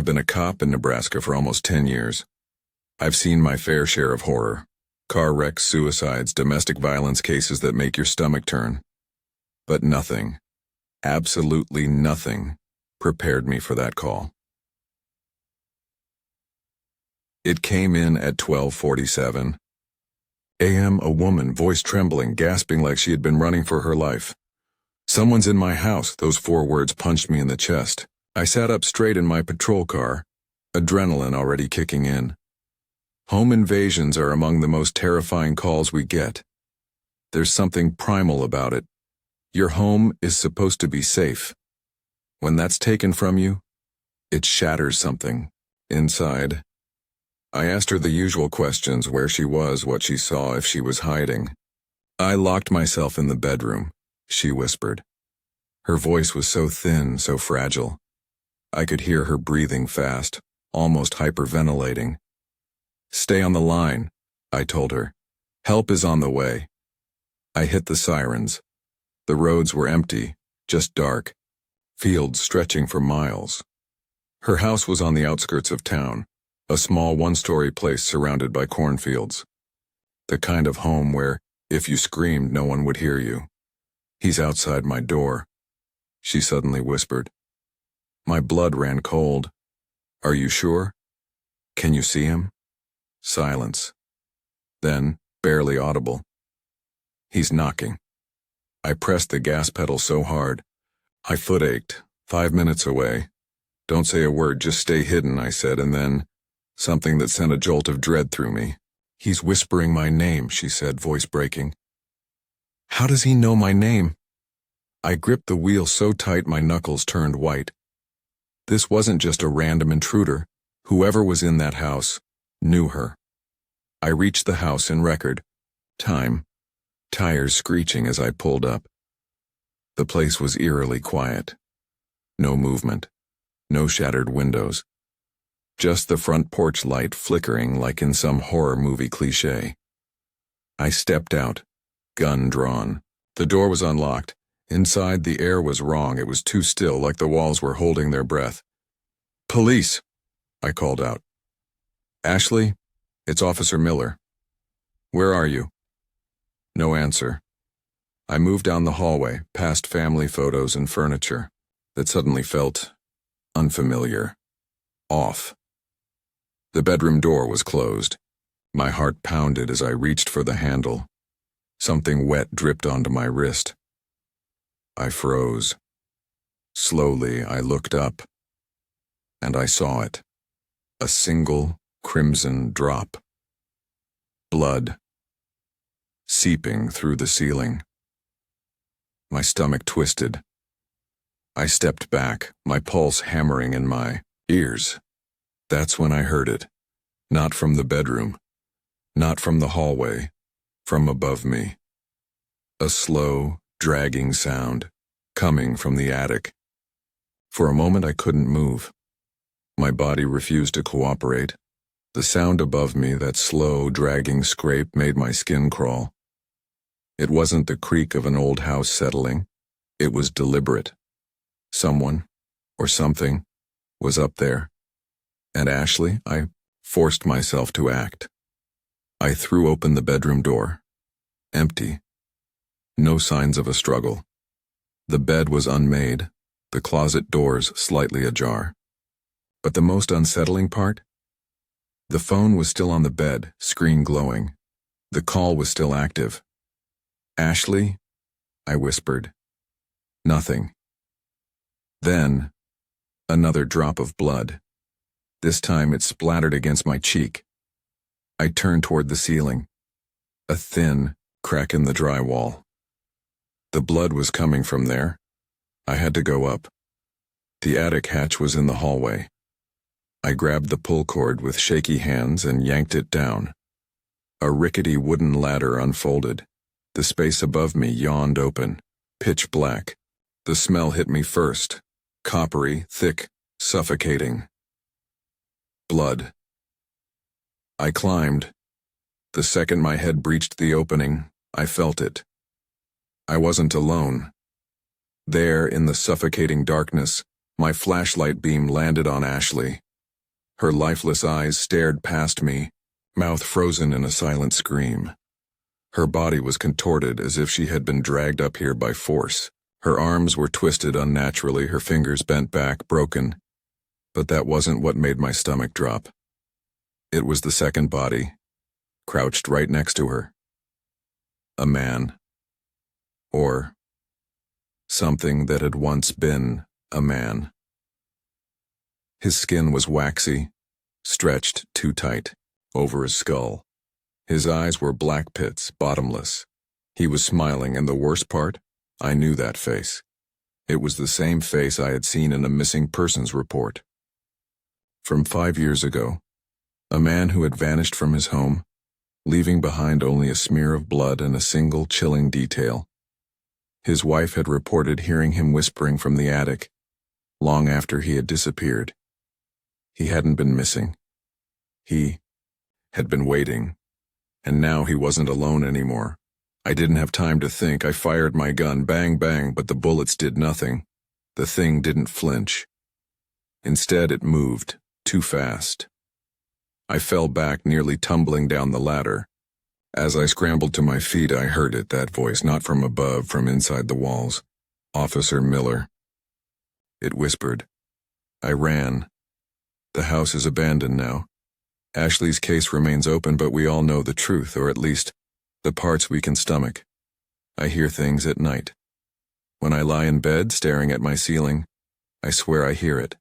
been a cop in Nebraska for almost 10 years. I've seen my fair share of horror. Car wrecks, suicides, domestic violence cases that make your stomach turn. But nothing, absolutely nothing, prepared me for that call. It came in at 12:47 a.m., a woman, voice trembling, gasping like she had been running for her life. "Someone's in my house," those 4 words punched me in the chest. I sat up straight in my patrol car, adrenaline already kicking in. Home invasions are among the most terrifying calls we get. There's something primal about it. Your home is supposed to be safe. When that's taken from you, it shatters something inside. I asked her the usual questions: where she was, what she saw, if she was hiding. "I locked myself in the bedroom," she whispered. Her voice was so thin, so fragile. I could hear her breathing fast, almost hyperventilating. "Stay on the line," I told her. "Help is on the way." I hit the sirens. The roads were empty, just dark, fields stretching for miles. Her house was on the outskirts of town, a small 1-story place surrounded by cornfields. The kind of home where, if you screamed, no one would hear you. "He's outside my door," she suddenly whispered. My blood ran cold. "Are you sure? Can you see him?" Silence. Then, barely audible, "He's knocking." I pressed the gas pedal so hard. My foot ached. 5 minutes away. "Don't say a word, just stay hidden," I said, and then something that sent a jolt of dread through me. "He's whispering my name," she said, voice breaking. "How does he know my name?" I gripped the wheel so tight my knuckles turned white. This wasn't just a random intruder. Whoever was in that house knew her. I reached the house in record time, tires screeching as I pulled up. The place was eerily quiet. No movement, no shattered windows. Just the front porch light flickering like in some horror movie cliché. I stepped out, gun drawn. The door was unlocked. Inside, the air was wrong. It was too still, like the walls were holding their breath. "Police!" I called out. "Ashley, it's Officer Miller. Where are you?" No answer. I moved down the hallway, past family photos and furniture, that suddenly felt unfamiliar, off. The bedroom door was closed. My heart pounded as I reached for the handle. Something wet dripped onto my wrist. I froze. Slowly, I looked up, and I saw it. A single crimson drop. Blood. Seeping through the ceiling. My stomach twisted. I stepped back, my pulse hammering in my ears. That's when I heard it. Not from the bedroom. Not from the hallway. From above me. A slow, dragging sound, coming from the attic. For a moment I couldn't move. My body refused to cooperate. The sound above me, that slow, dragging scrape, made my skin crawl. It wasn't the creak of an old house settling. It was deliberate. Someone, or something, was up there. And Ashley, I forced myself to act. I threw open the bedroom door. Empty. No signs of a struggle. The bed was unmade, the closet doors slightly ajar. But the most unsettling part? The phone was still on the bed, screen glowing. The call was still active. "Ashley?" I whispered. Nothing. Then, another drop of blood. This time it splattered against my cheek. I turned toward the ceiling. A thin crack in the drywall. The blood was coming from there. I had to go up. The attic hatch was in the hallway. I grabbed the pull cord with shaky hands and yanked it down. A rickety wooden ladder unfolded. The space above me yawned open, pitch black. The smell hit me first, coppery, thick, suffocating. Blood. I climbed. The second my head breached the opening, I felt it. I wasn't alone. There, in the suffocating darkness, my flashlight beam landed on Ashley, Her lifeless eyes stared past me, mouth frozen in a silent scream. Her body was contorted as if she had been dragged up here by force. Her arms were twisted unnaturally, her fingers bent back, broken. But that wasn't what made my stomach drop. It was the second body, crouched right next to her. A man. Or something that had once been a man. His skin was waxy, stretched too tight, over his skull. His eyes were black pits, bottomless. He was smiling, and the worst part? I knew that face. It was the same face I had seen in a missing persons report. From 5 years ago, a man who had vanished from his home, leaving behind only a smear of blood and a single chilling detail. His wife had reported hearing him whispering from the attic, long after he had disappeared. He hadn't been missing. He had been waiting, and now he wasn't alone anymore. I didn't have time to think. I fired my gun, bang, bang, but the bullets did nothing. The thing didn't flinch. Instead, it moved, too fast. I fell back, nearly tumbling down the ladder. As I scrambled to my feet, I heard it, that voice, not from above, from inside the walls. Officer Miller. It whispered. I ran. The house is abandoned now. Ashley's case remains open, but we all know the truth, or at least the parts we can stomach. I hear things at night. When I lie in bed, staring at my ceiling, I swear I hear it.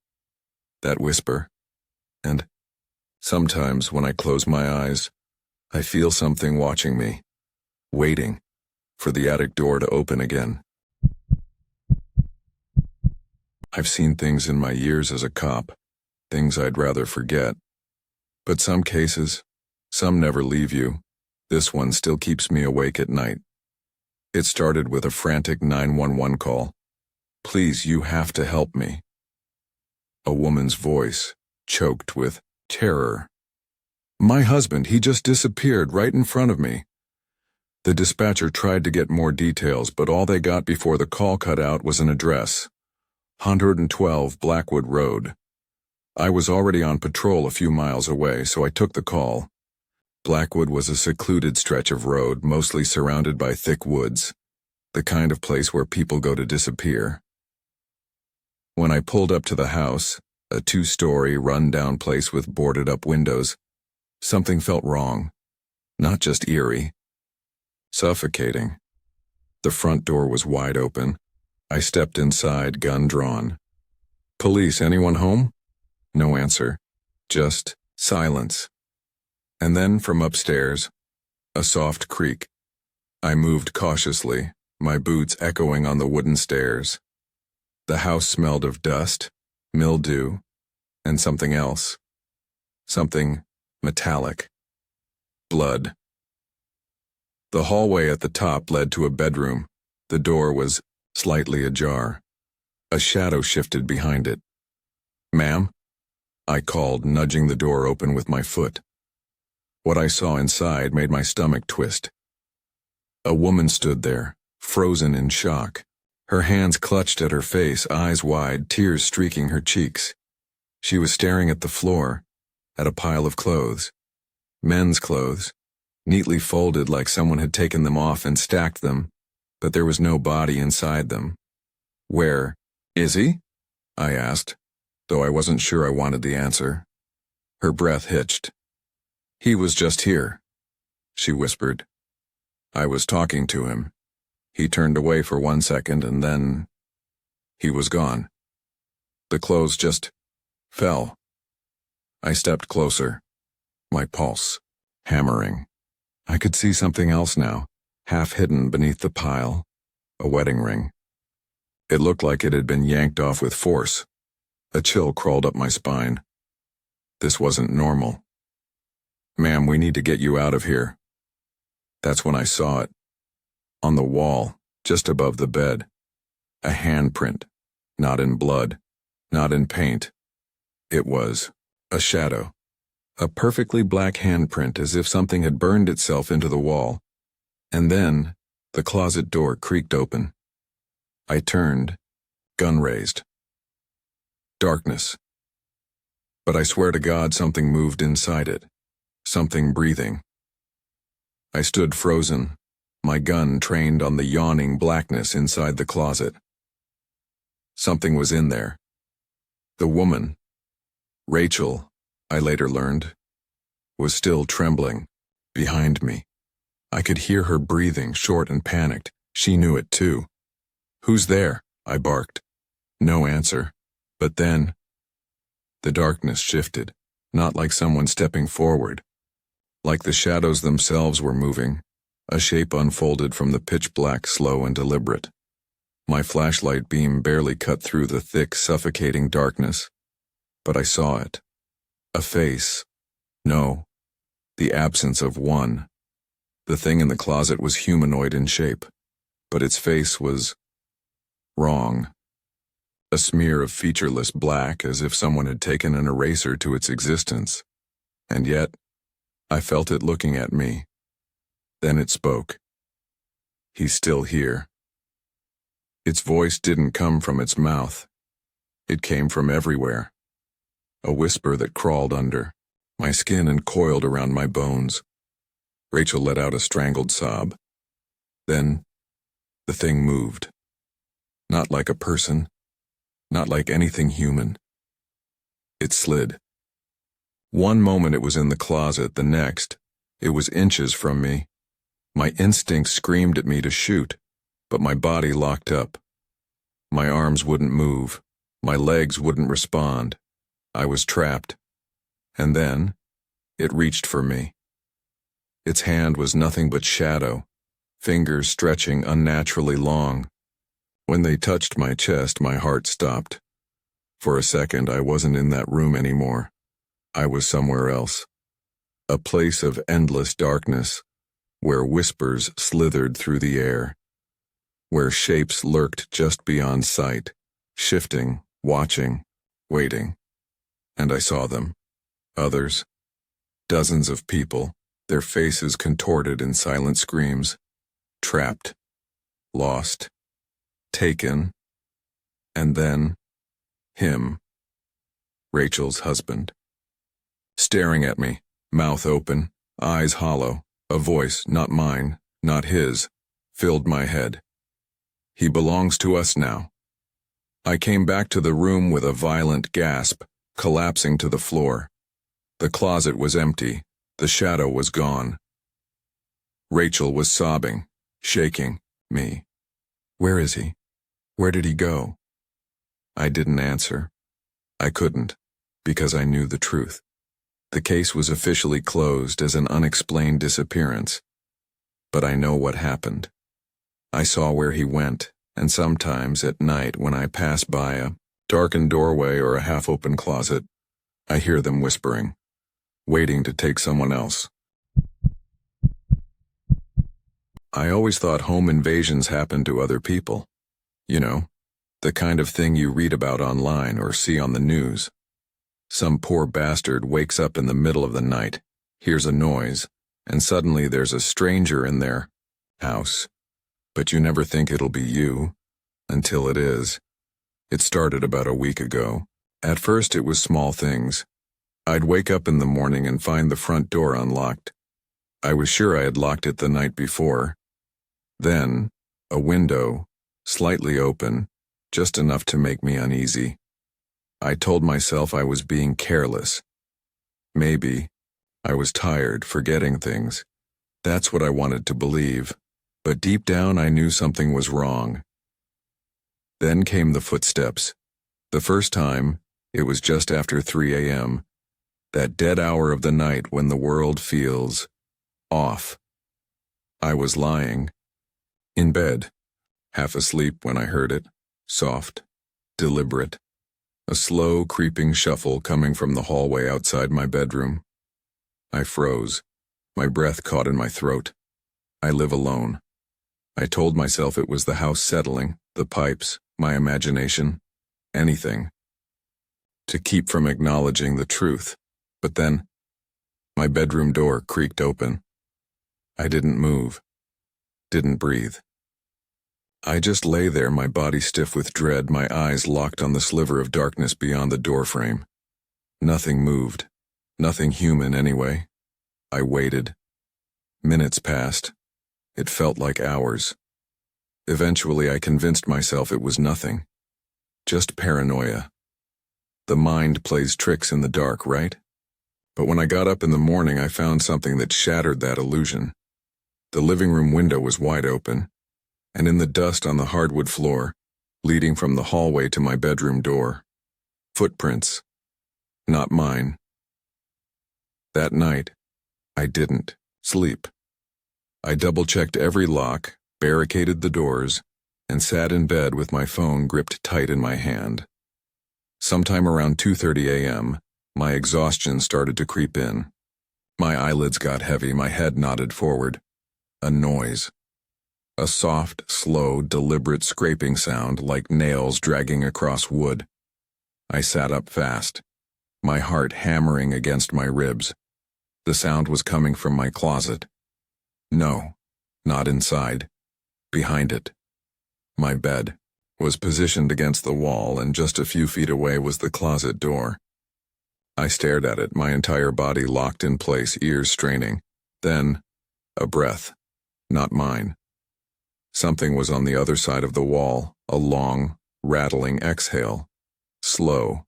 That whisper. And sometimes when I close my eyes, I feel something watching me, waiting for the attic door to open again. I've seen things in my years as a cop, things I'd rather forget. But some cases, some never leave you. This one still keeps me awake at night. It started with a frantic 911 call. Please, you have to help me. A woman's voice, choked with terror. My husband, he just disappeared right in front of me. The dispatcher tried to get more details, but all they got before the call cut out was an address. 112 Blackwood Road. I was already on patrol a few miles away, so I took the call. Blackwood was a secluded stretch of road, mostly surrounded by thick woods, the kind of place where people go to disappear. When I pulled up to the house, a 2-story, run-down place with boarded-up windows, something felt wrong. Not just eerie. Suffocating. The front door was wide open. I stepped inside, gun drawn. Police, anyone home? No answer. Just silence. And then from upstairs, a soft creak. I moved cautiously, my boots echoing on the wooden stairs. The house smelled of dust, mildew, and something else. Something metallic. Blood. The hallway at the top led to a bedroom. The door was slightly ajar. A shadow shifted behind it. Ma'am? I called, nudging the door open with my foot. What I saw inside made my stomach twist. A woman stood there, frozen in shock. Her hands clutched at her face, eyes wide, tears streaking her cheeks. She was staring at the floor, at a pile of clothes. Men's clothes, neatly folded like someone had taken them off and stacked them, but there was no body inside them. Where is he? I asked, though I wasn't sure I wanted the answer. Her breath hitched. He was just here, she whispered. I was talking to him. He turned away for 1 second and then he was gone. The clothes just fell. I stepped closer, my pulse hammering. I could see something else now, half hidden beneath the pile, a wedding ring. It looked like it had been yanked off with force. A chill crawled up my spine. This wasn't normal. Ma'am, we need to get you out of here. That's when I saw it. On the wall, just above the bed. A handprint, not in blood, not in paint. It was a shadow. A perfectly black handprint, as if something had burned itself into the wall. And then, the closet door creaked open. I turned, gun raised. Darkness. But I swear to God something moved inside it. Something breathing. I stood frozen, my gun trained on the yawning blackness inside the closet. Something was in there. The woman, Rachel, I later learned, was still trembling, behind me. I could hear her breathing, short and panicked. She knew it too. "Who's there?" I barked. No answer. But then, the darkness shifted, not like someone stepping forward. Like the shadows themselves were moving, a shape unfolded from the pitch black, slow and deliberate. My flashlight beam barely cut through the thick, suffocating darkness. But I saw it. A face. No, the absence of one. The thing in the closet was humanoid in shape, but its face was wrong. A smear of featureless black, as if someone had taken an eraser to its existence. And yet, I felt it looking at me. Then it spoke. "He's still here." Its voice didn't come from its mouth. It came from everywhere. A whisper that crawled under my skin and coiled around my bones. Rachel let out a strangled sob. Then, the thing moved. Not like a person, not like anything human. It slid. One moment it was in the closet, the next, it was inches from me. My instincts screamed at me to shoot, but my body locked up. My arms wouldn't move, my legs wouldn't respond. I was trapped. And then, it reached for me. Its hand was nothing but shadow, fingers stretching unnaturally long. When they touched my chest, my heart stopped. For a second, I wasn't in that room anymore. I was somewhere else. A place of endless darkness, where whispers slithered through the air, where shapes lurked just beyond sight, shifting, watching, waiting. And I saw them. Others. Dozens of people, their faces contorted in silent screams. Trapped. Lost. Taken. And then, him. Rachel's husband. Staring at me, mouth open, eyes hollow, a voice, not mine, not his, filled my head. "He belongs to us now." I came back to the room with a violent gasp, collapsing to the floor. The closet was empty. The shadow was gone. Rachel was sobbing, shaking me. "Where is he? Where did he go?" I didn't answer. I couldn't, because I knew the truth. The case was officially closed as an unexplained disappearance. But I know what happened. I saw where he went, and sometimes at night when I pass by a darkened doorway or a half-open closet, I hear them whispering, waiting to take someone else. I always thought home invasions happened to other people. You know, the kind of thing you read about online or see on the news. Some poor bastard wakes up in the middle of the night, hears a noise, and suddenly there's a stranger in their house. But you never think it'll be you, until it is. It started about a week ago. At first it was small things. I'd wake up in the morning and find the front door unlocked. I was sure I had locked it the night before. Then, a window, slightly open, just enough to make me uneasy. I told myself I was being careless. Maybe I was tired, forgetting things. That's what I wanted to believe. But deep down I knew something was wrong. Then came the footsteps. The first time, it was just after 3 a.m., that dead hour of the night when the world feels off. I was lying in bed, half asleep when I heard it, soft, deliberate, a slow creeping shuffle coming from the hallway outside my bedroom. I froze, my breath caught in my throat. I live alone. I told myself it was the house settling, the pipes, my imagination, anything, to keep from acknowledging the truth. But then, my bedroom door creaked open. I didn't move, didn't breathe. I just lay there, my body stiff with dread, my eyes locked on the sliver of darkness beyond the doorframe. Nothing moved. Nothing human anyway. I waited. Minutes passed. It felt like hours. Eventually, I convinced myself it was nothing. Just paranoia. The mind plays tricks in the dark, right? But when I got up in the morning, I found something that shattered that illusion. The living room window was wide open, and in the dust on the hardwood floor, leading from the hallway to my bedroom door, footprints. Not mine. That night, I didn't sleep. I double-checked every lock, barricaded the doors, and sat in bed with my phone gripped tight in my hand. Sometime around 2:30 a.m., my exhaustion started to creep in. My eyelids got heavy, my head nodded forward. A noise. A soft, slow, deliberate scraping sound like nails dragging across wood. I sat up fast, my heart hammering against my ribs. The sound was coming from my closet. No, not inside. Behind it. My bed was positioned against the wall, and just a few feet away was the closet door. I stared at it, my entire body locked in place, ears straining. Then, a breath. Not mine. Something was on the other side of the wall, a long, rattling exhale. Slow,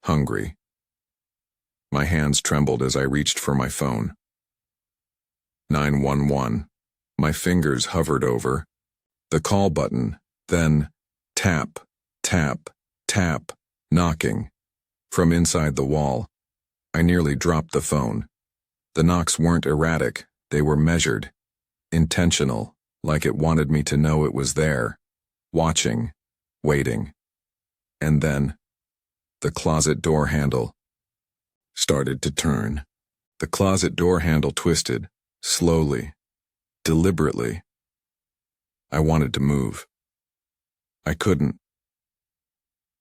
hungry. My hands trembled as I reached for my phone. 911. My fingers hovered over the call button, then tap, tap, tap, knocking. From inside the wall, I nearly dropped the phone. The knocks weren't erratic, they were measured, intentional, like it wanted me to know it was there, watching, waiting. And then, the closet door handle started to turn. The closet door handle twisted, slowly, deliberately. I wanted to move. I couldn't.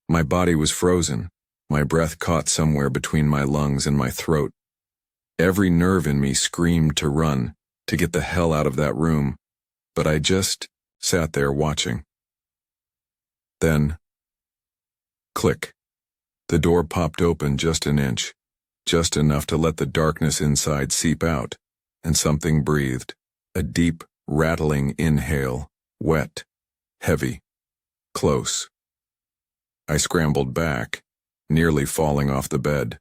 My body was frozen, my breath caught somewhere between my lungs and my throat. Every nerve in me screamed to run, to get the hell out of that room, but I just sat there watching. Then, click. The door popped open just an inch, just enough to let the darkness inside seep out, and something breathed. A deep, rattling inhale, wet, heavy, close. I scrambled back, nearly falling off the bed.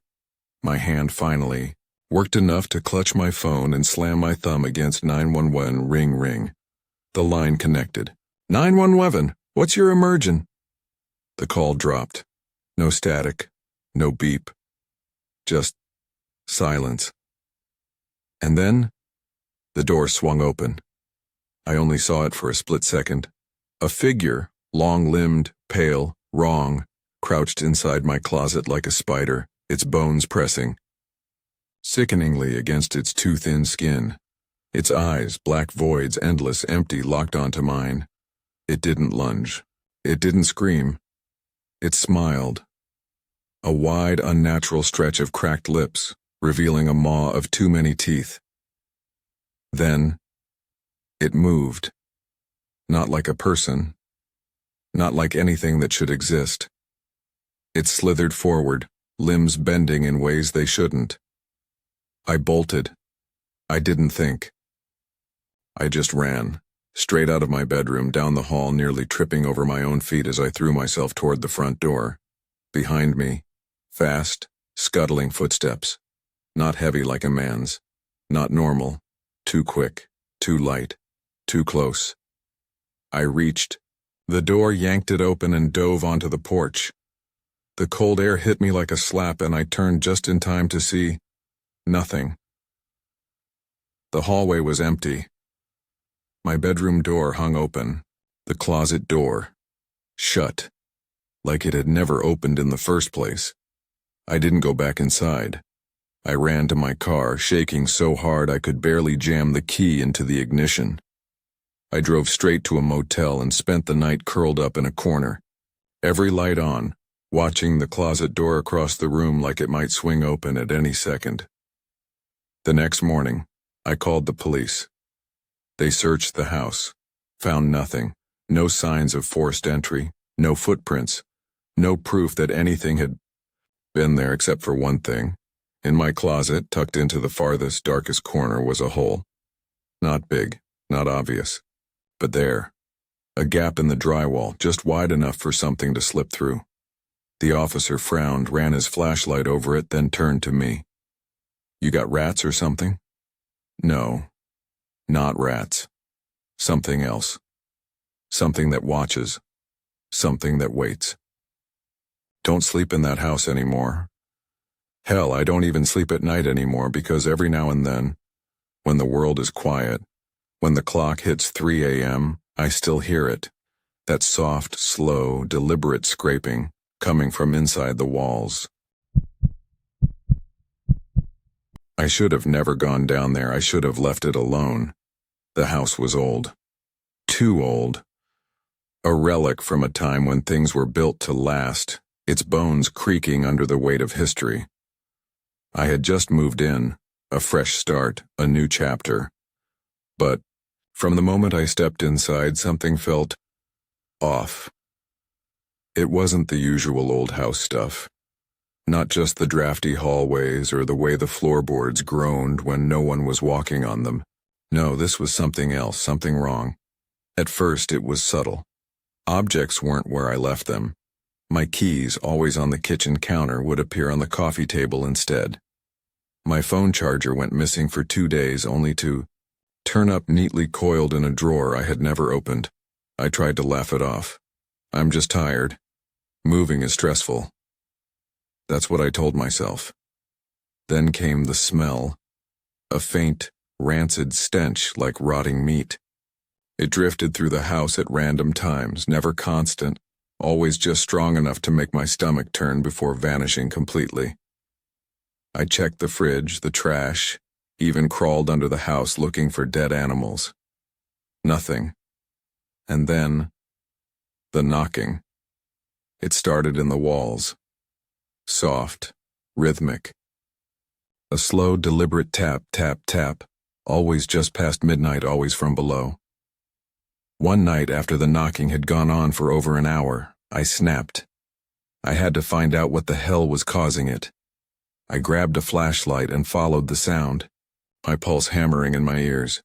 My hand finally worked enough to clutch my phone and slam my thumb against 911. Ring, ring. The line connected. 911, what's your emergen? The call dropped. No static, no beep. Just silence. And then, the door swung open. I only saw it for a split second. A figure, long-limbed, pale, wrong, crouched inside my closet like a spider, its bones pressing sickeningly against its too thin skin. Its eyes, black voids, endless, empty, locked onto mine. It didn't lunge. It didn't scream. It smiled. A wide, unnatural stretch of cracked lips, revealing a maw of too many teeth. Then, it moved. Not like a person. Not like anything that should exist. It slithered forward, limbs bending in ways they shouldn't. I bolted. I didn't think. I just ran, straight out of my bedroom, down the hall, nearly tripping over my own feet as I threw myself toward the front door. Behind me, fast, scuttling footsteps. Not heavy like a man's. Not normal. Too quick. Too light. Too close. I reached. The door yanked it open and dove onto the porch. The cold air hit me like a slap, and I turned just in time to see nothing. The hallway was empty. My bedroom door hung open. The closet door shut, like it had never opened in the first place. I didn't go back inside. I ran to my car, shaking so hard I could barely jam the key into the ignition. I drove straight to a motel and spent the night curled up in a corner, every light on, watching the closet door across the room like it might swing open at any second. The next morning, I called the police. They searched the house, found nothing, no signs of forced entry, no footprints, no proof that anything had Been there except for one thing. In my closet, tucked into the farthest, darkest corner, was a hole. Not big, not obvious. But there. A gap in the drywall, just wide enough for something to slip through. The officer frowned, ran his flashlight over it, then turned to me. You got rats or something? No. Not rats. Something else. Something that watches. Something that waits. Don't sleep in that house anymore. Hell, I don't even sleep at night anymore because every now and then, when the world is quiet, when the clock hits 3 a.m., I still hear it. That soft, slow, deliberate scraping coming from inside the walls. I should have never gone down there. I should have left it alone. The house was old. Too old. A relic from a time when things were built to last, its bones creaking under the weight of history. I had just moved in, a fresh start, a new chapter. But from the moment I stepped inside, something felt off. It wasn't the usual old house stuff. Not just the drafty hallways or the way the floorboards groaned when no one was walking on them. No, this was something else, something wrong. At first, it was subtle. Objects weren't where I left them. My keys, always on the kitchen counter, would appear on the coffee table instead. My phone charger went missing for 2 days, only to turn up neatly coiled in a drawer I had never opened. I tried to laugh it off. I'm just tired. Moving is stressful. That's what I told myself. Then came the smell. A faint, rancid stench like rotting meat. It drifted through the house at random times, never constant, always just strong enough to make my stomach turn before vanishing completely. I checked the fridge, the trash, even crawled under the house looking for dead animals. Nothing. And then, the knocking. It started in the walls. Soft, rhythmic. A slow, deliberate tap, tap, tap, always just past midnight, always from below. One night after the knocking had gone on for over an hour, I snapped. I had to find out what the hell was causing it. I grabbed a flashlight and followed the sound, my pulse hammering in my ears.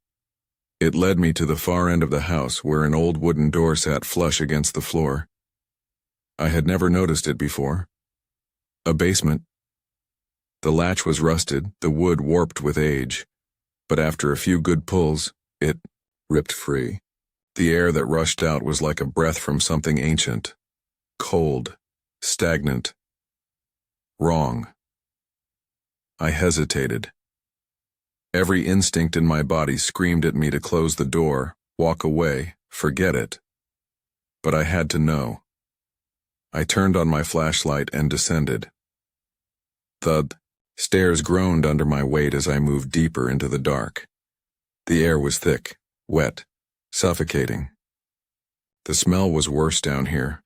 It led me to the far end of the house where an old wooden door sat flush against the floor. I had never noticed it before. A basement. The latch was rusted, the wood warped with age, but after a few good pulls, it ripped free. The air that rushed out was like a breath from something ancient, cold, stagnant, wrong. I hesitated. Every instinct in my body screamed at me to close the door, walk away, forget it. But I had to know. I turned on my flashlight and descended. Thud. Stairs groaned under my weight as I moved deeper into the dark. The air was thick, wet, suffocating. The smell was worse down here,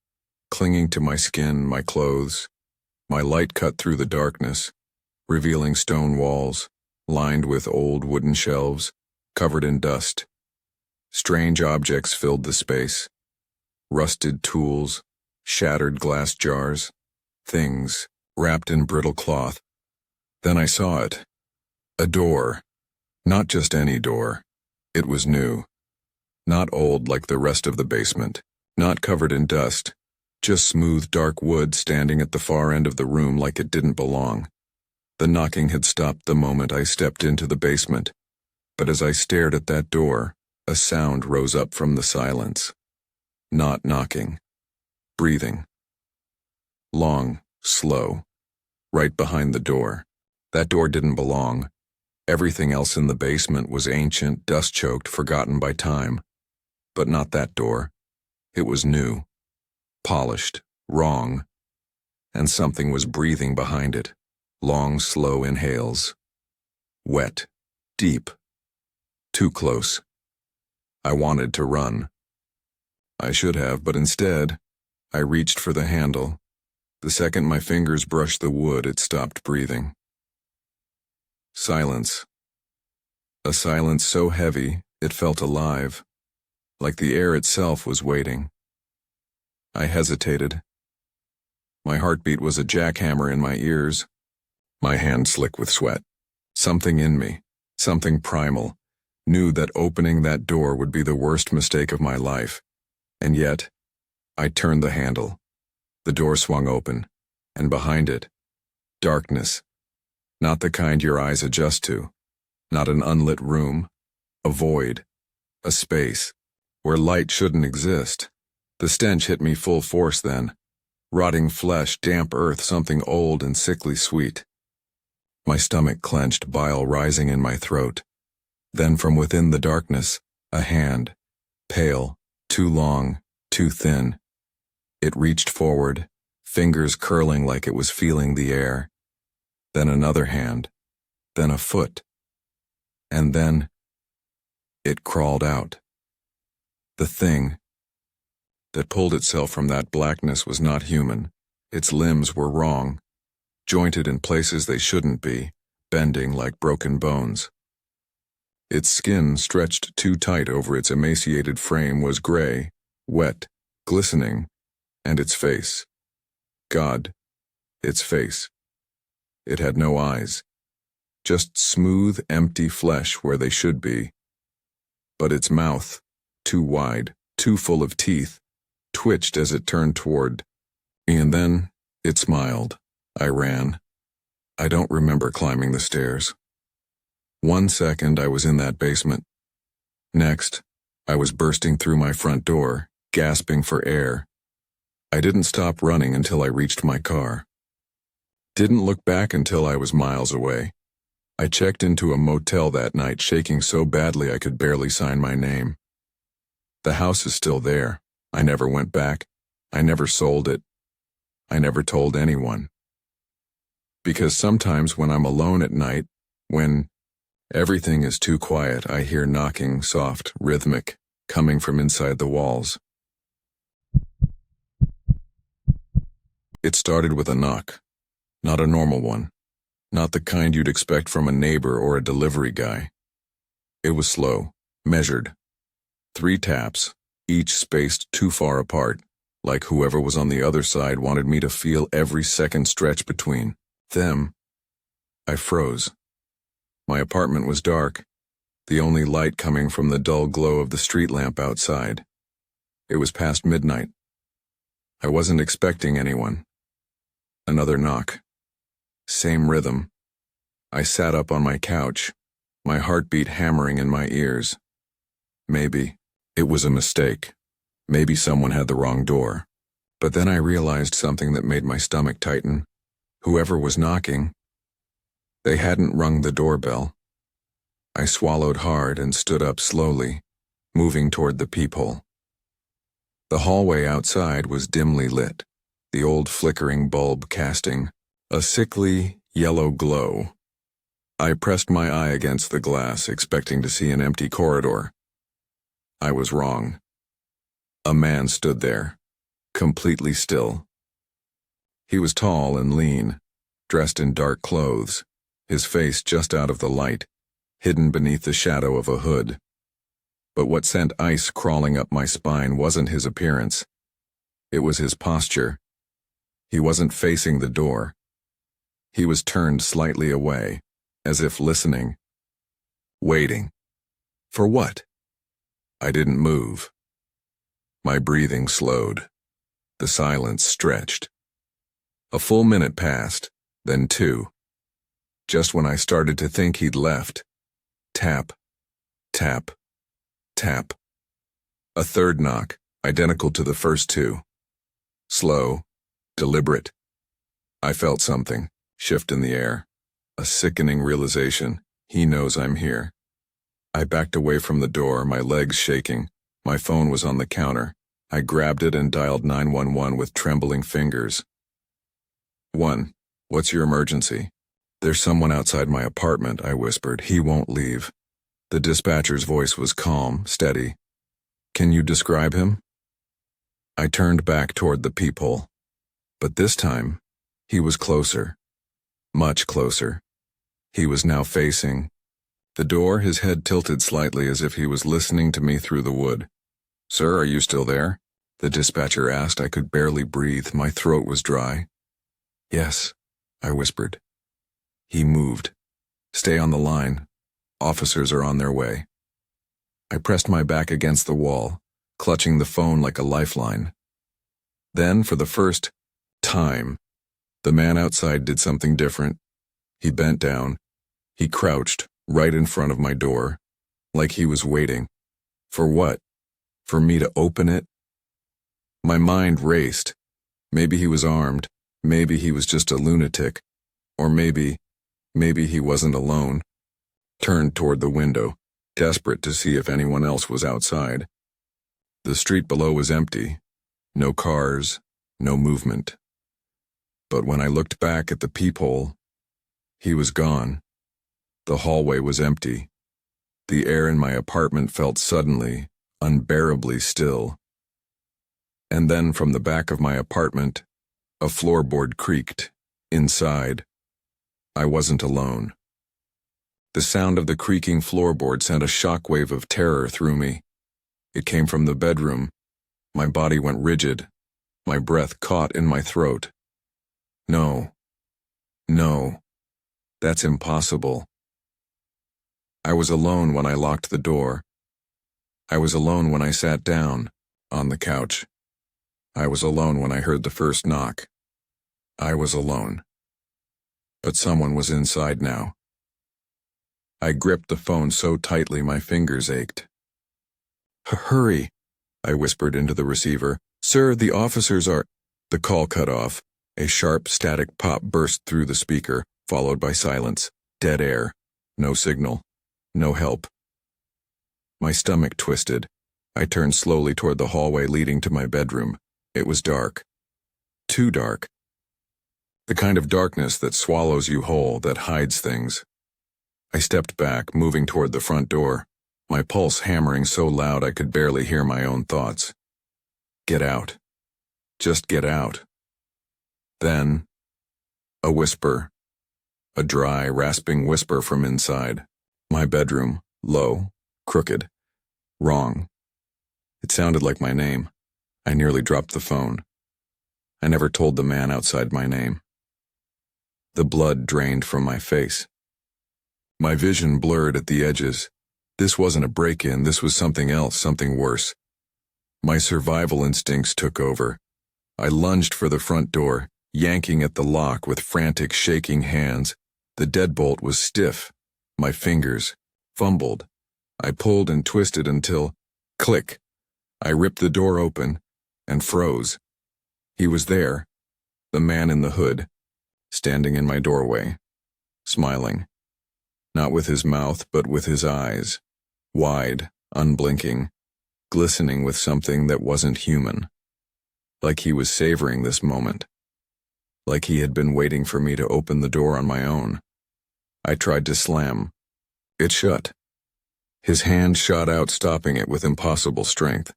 clinging to my skin, my clothes. My light cut through the darkness, revealing stone walls, lined with old wooden shelves, covered in dust. Strange objects filled the space. Rusted tools, shattered glass jars, things wrapped in brittle cloth. Then I saw it. A door. Not just any door. It was new. Not old like the rest of the basement. Not covered in dust. Just smooth dark wood standing at the far end of the room like it didn't belong. The knocking had stopped the moment I stepped into the basement. But as I stared at that door, a sound rose up from the silence. Not knocking. Breathing. Long, slow. Right behind the door. That door didn't belong. Everything else in the basement was ancient, dust-choked, forgotten by time. But not that door. It was new. Polished. Wrong. And something was breathing behind it. Long, slow inhales. Wet. Deep. Too close. I wanted to run. I should have, but instead, I reached for the handle. The second my fingers brushed the wood, it stopped breathing. Silence. A silence so heavy, it felt alive, like the air itself was waiting. I hesitated. My heartbeat was a jackhammer in my ears, my hand slick with sweat. Something in me, something primal, knew that opening that door would be the worst mistake of my life. And yet, I turned the handle. The door swung open, and behind it, darkness. Not the kind your eyes adjust to. Not an unlit room, a void, a space, where light shouldn't exist. The stench hit me full force then. Rotting flesh, damp earth, something old and sickly sweet. My stomach clenched, bile rising in my throat. Then from within the darkness, a hand, pale, too long, too thin. It reached forward, fingers curling like it was feeling the air. Then another hand, then a foot. And then, it crawled out. The thing that pulled itself from that blackness was not human. Its limbs were wrong, jointed in places they shouldn't be, bending like broken bones. Its skin, stretched too tight over its emaciated frame, was gray, wet, glistening, and its face. God, its face. It had no eyes, just smooth, empty flesh where they should be. But its mouth, too wide, too full of teeth, twitched as it turned toward me, and then it smiled. I ran. I don't remember climbing the stairs. 1 second I was in that basement. Next, I was bursting through my front door, gasping for air. I didn't stop running until I reached my car. Didn't look back until I was miles away. I checked into a motel that night, shaking so badly I could barely sign my name. The house is still there. I never went back. I never sold it. I never told anyone. Because sometimes when I'm alone at night, when everything is too quiet, I hear knocking, soft, rhythmic, coming from inside the walls. It started with a knock. Not a normal one. Not the kind you'd expect from a neighbor or a delivery guy. It was slow, measured. 3 taps, each spaced too far apart, like whoever was on the other side wanted me to feel every second stretch between them. I froze. My apartment was dark, the only light coming from the dull glow of the street lamp outside. It was past midnight. I wasn't expecting anyone. Another knock. Same rhythm. I sat up on my couch, my heartbeat hammering in my ears. Maybe it was a mistake. Maybe someone had the wrong door. But then I realized something that made my stomach tighten. Whoever was knocking, they hadn't rung the doorbell. I swallowed hard and stood up slowly, moving toward the peephole. The hallway outside was dimly lit, the old flickering bulb casting a sickly, yellow glow. I pressed my eye against the glass, expecting to see an empty corridor. I was wrong. A man stood there, completely still. He was tall and lean, dressed in dark clothes, his face just out of the light, hidden beneath the shadow of a hood. But what sent ice crawling up my spine wasn't his appearance. It was his posture. He wasn't facing the door. He was turned slightly away, as if listening. Waiting. For what? I didn't move. My breathing slowed. The silence stretched. A full minute passed, then 2. Just when I started to think he'd left. Tap, tap, tap. A 3rd knock, identical to the first 2. Slow, deliberate. I felt something shift in the air. A sickening realization. He knows I'm here. I backed away from the door, my legs shaking. My phone was on the counter. I grabbed it and dialed 911 with trembling fingers. 1. What's your emergency? There's someone outside my apartment, I whispered. He won't leave. The dispatcher's voice was calm, steady. Can you describe him? I turned back toward the peephole. But this time, he was closer. Much closer. He was now facing the door, his head tilted slightly as if he was listening to me through the wood. Sir, are you still there? The dispatcher asked. I could barely breathe. My throat was dry. Yes, I whispered. He moved. Stay on the line. Officers are on their way. I pressed my back against the wall, clutching the phone like a lifeline. Then, for the first time, the man outside did something different. He bent down. He crouched right in front of my door, like he was waiting. For what? For me to open it? My mind raced. Maybe he was armed. Maybe he was just a lunatic. Or maybe he wasn't alone. Turned toward the window, desperate to see if anyone else was outside. The street below was empty. No cars, no movement. But when I looked back at the peephole, he was gone. The hallway was empty. The air in my apartment felt suddenly, unbearably still. And then from the back of my apartment, a floorboard creaked. Inside, I wasn't alone. The sound of the creaking floorboard sent a shockwave of terror through me. It came from the bedroom. My body went rigid. My breath caught in my throat. No. That's impossible. I was alone when I locked the door. I was alone when I sat down, on the couch. I was alone when I heard the first knock. I was alone. But someone was inside now. I gripped the phone so tightly my fingers ached. Hurry, I whispered into the receiver. Sir, the officers are... The call cut off. A sharp, static pop burst through the speaker, followed by silence. Dead air. No signal. No help. My stomach twisted. I turned slowly toward the hallway leading to my bedroom. It was dark. Too dark. The kind of darkness that swallows you whole, that hides things. I stepped back, moving toward the front door, my pulse hammering so loud I could barely hear my own thoughts. Get out. Just get out. Then, a whisper. A dry, rasping whisper from inside. My bedroom, low, crooked, wrong. It sounded like my name. I nearly dropped the phone. I never told the man outside my name. The blood drained from my face. My vision blurred at the edges. This wasn't a break-in, this was something else, something worse. My survival instincts took over. I lunged for the front door, yanking at the lock with frantic, shaking hands. The deadbolt was stiff. My fingers fumbled. I pulled and twisted until, click, I ripped the door open and froze. He was there, the man in the hood, standing in my doorway, smiling. Not with his mouth, but with his eyes, wide, unblinking, glistening with something that wasn't human. Like he was savoring this moment. Like he had been waiting for me to open the door on my own. I tried to slam. It shut. His hand shot out, stopping it with impossible strength.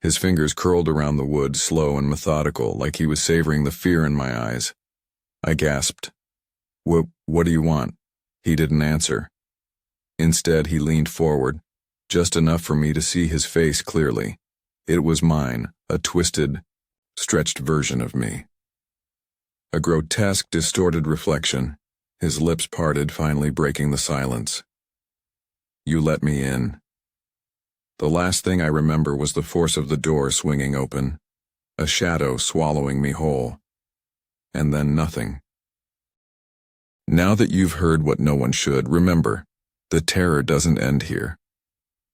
His fingers curled around the wood, slow and methodical, like he was savoring the fear in my eyes. I gasped. What do you want? He didn't answer. Instead, he leaned forward, just enough for me to see his face clearly. It was mine, a twisted, stretched version of me. A grotesque, distorted reflection, his lips parted, finally breaking the silence. You let me in. The last thing I remember was the force of the door swinging open, a shadow swallowing me whole, and then nothing. Now that you've heard what no one should, remember, the terror doesn't end here.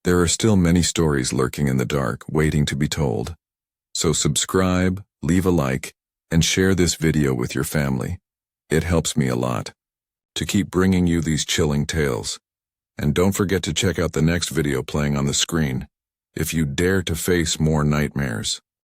There are still many stories lurking in the dark, waiting to be told. So subscribe, leave a like, and share this video with your family. It helps me a lot to keep bringing you these chilling tales. And don't forget to check out the next video playing on the screen if you dare to face more nightmares.